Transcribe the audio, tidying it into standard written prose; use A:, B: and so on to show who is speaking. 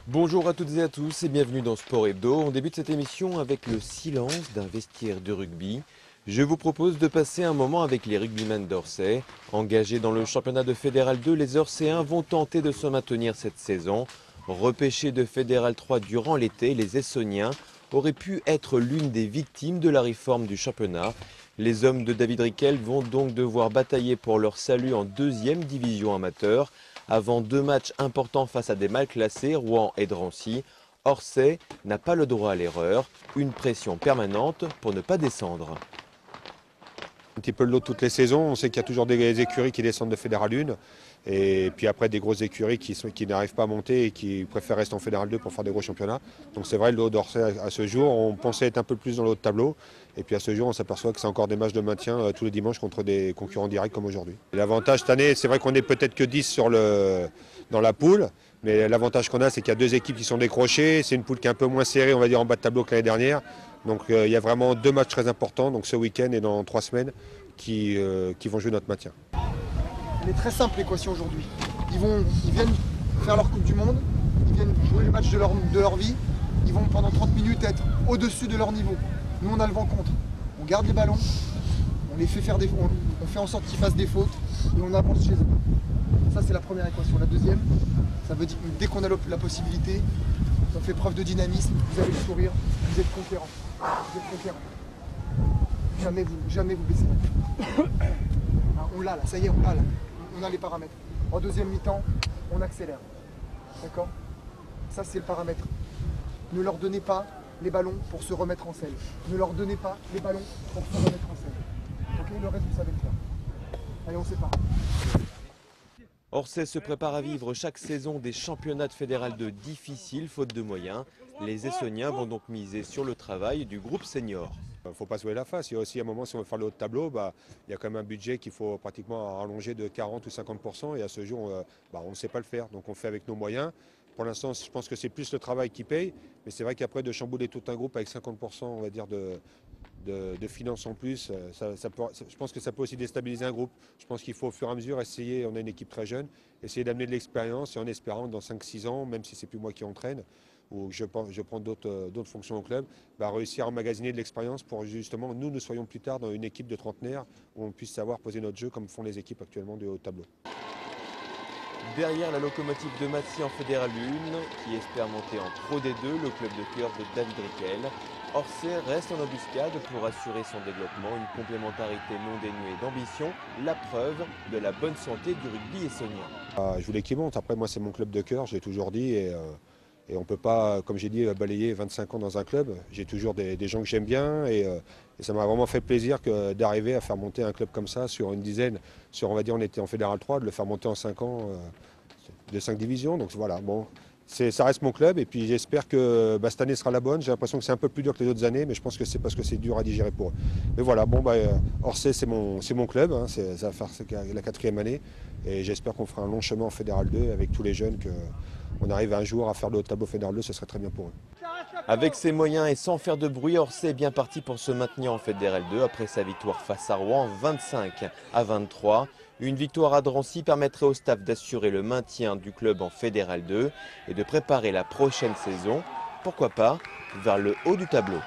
A: Bonjour à toutes et à tous et bienvenue dans Sport Hebdo. On débute cette émission avec le silence d'un vestiaire de rugby. Je vous propose de passer un moment avec les rugbymen d'Orsay. Engagés dans le championnat de Fédéral 2, les Orséens vont tenter de se maintenir cette saison. Repêchés de Fédéral 3 durant l'été, les Essonniens auraient pu être l'une des victimes de la réforme du championnat. Les hommes de David Rickel vont donc devoir batailler pour leur salut en deuxième division amateur. Avant deux matchs importants face à des mal classés, Rouen et Drancy, Orsay n'a pas le droit à l'erreur, une pression permanente pour ne pas descendre.
B: Un petit peu de l'eau toutes les saisons, on sait qu'il y a toujours des écuries qui descendent de Fédéral 1 et puis après des grosses écuries qui n'arrivent pas à monter et qui préfèrent rester en Fédéral 2 pour faire des gros championnats. Donc c'est vrai, le lot d'Orsay à ce jour, on pensait être un peu plus dans le haut de tableau et puis à ce jour on s'aperçoit que c'est encore des matchs de maintien tous les dimanches contre des concurrents directs comme aujourd'hui. L'avantage cette année, c'est vrai qu'on n'est peut-être que 10 dans la poule, mais l'avantage qu'on a, c'est qu'il y a deux équipes qui sont décrochées, c'est une poule qui est un peu moins serrée, on va dire en bas de tableau que l'année dernière. Donc il y a vraiment deux matchs très importants, donc ce week-end et dans 3 semaines, qui vont jouer notre maintien.
C: Elle est très simple l'équation aujourd'hui. Ils viennent faire leur Coupe du Monde, ils viennent jouer le match de leur vie, ils vont pendant 30 minutes être au-dessus de leur niveau. Nous on a le vent contre. On garde les ballons, on les fait faire on fait en sorte qu'ils fassent des fautes et on avance chez eux. Ça c'est la première équation. La deuxième, ça veut dire que dès qu'on a la possibilité, on fait preuve de dynamisme, vous avez le sourire, vous êtes conquérant. Vous êtes conquérant. Jamais vous baissez. On l'a là, ça y est, on l'a là. On a les paramètres. En deuxième mi-temps, on accélère. D'accord? Ça c'est le paramètre. Ne leur donnez pas les ballons pour se remettre en selle. Ne leur donnez pas les ballons pour se remettre en selle. Ok? Le reste vous savez le faire. Allez, on sépare.
A: Orsay se prépare à vivre chaque saison des championnats de Fédéral 2 difficiles faute de moyens. Les Essonniens vont donc miser sur le travail du groupe senior.
B: Il ne faut pas se voiler la face. Il y a aussi un moment, si on veut faire le haut de tableau, il y a quand même un budget qu'il faut pratiquement rallonger de 40 ou 50%. Et à ce jour, on ne sait pas le faire. Donc on fait avec nos moyens. Pour l'instant, je pense que c'est plus le travail qui paye. Mais c'est vrai qu'après, de chambouler tout un groupe avec 50%, on va dire, de finances en plus, je pense que ça peut aussi déstabiliser un groupe. Je pense qu'il faut au fur et à mesure essayer, on a une équipe très jeune, essayer d'amener de l'expérience et en espérant dans 5-6 ans, même si c'est plus moi qui entraîne, ou que je prends d'autres fonctions au club, réussir à emmagasiner de l'expérience pour justement nous soyons plus tard dans une équipe de trentenaires où on puisse savoir poser notre jeu comme font les équipes actuellement du haut tableau.
A: Derrière la locomotive de Massy en Fédéral 1, qui espère monter en Pro D2, le club de cœur de David Rickel, Orsay reste en embuscade pour assurer son développement, une complémentarité non dénuée d'ambition, la preuve de la bonne santé du rugby essonnien.
B: Je voulais qu'il monte, après moi c'est mon club de cœur, je l'ai toujours dit, et on ne peut pas, comme j'ai dit, balayer 25 ans dans un club. J'ai toujours des gens que j'aime bien et ça m'a vraiment fait plaisir d'arriver à faire monter un club comme ça sur une dizaine, on va dire on était en Fédéral 3, de le faire monter en 5 ans de 5 divisions. Donc voilà, bon, ça reste mon club et puis j'espère que cette année sera la bonne. J'ai l'impression que c'est un peu plus dur que les autres années, mais je pense que c'est parce que c'est dur à digérer pour eux. Mais voilà, Orsay c'est mon club, hein, ça va faire la 4e année et j'espère qu'on fera un long chemin en Fédéral 2 avec tous les jeunes qu'on arrive un jour à faire le haut tableau Fédéral 2, ce serait très bien pour eux.
A: Avec ses moyens et sans faire de bruit, Orsay est bien parti pour se maintenir en Fédéral 2 après sa victoire face à Rouen 25-23. Une victoire à Drancy permettrait au staff d'assurer le maintien du club en Fédéral 2 et de préparer la prochaine saison, pourquoi pas, vers le haut du tableau.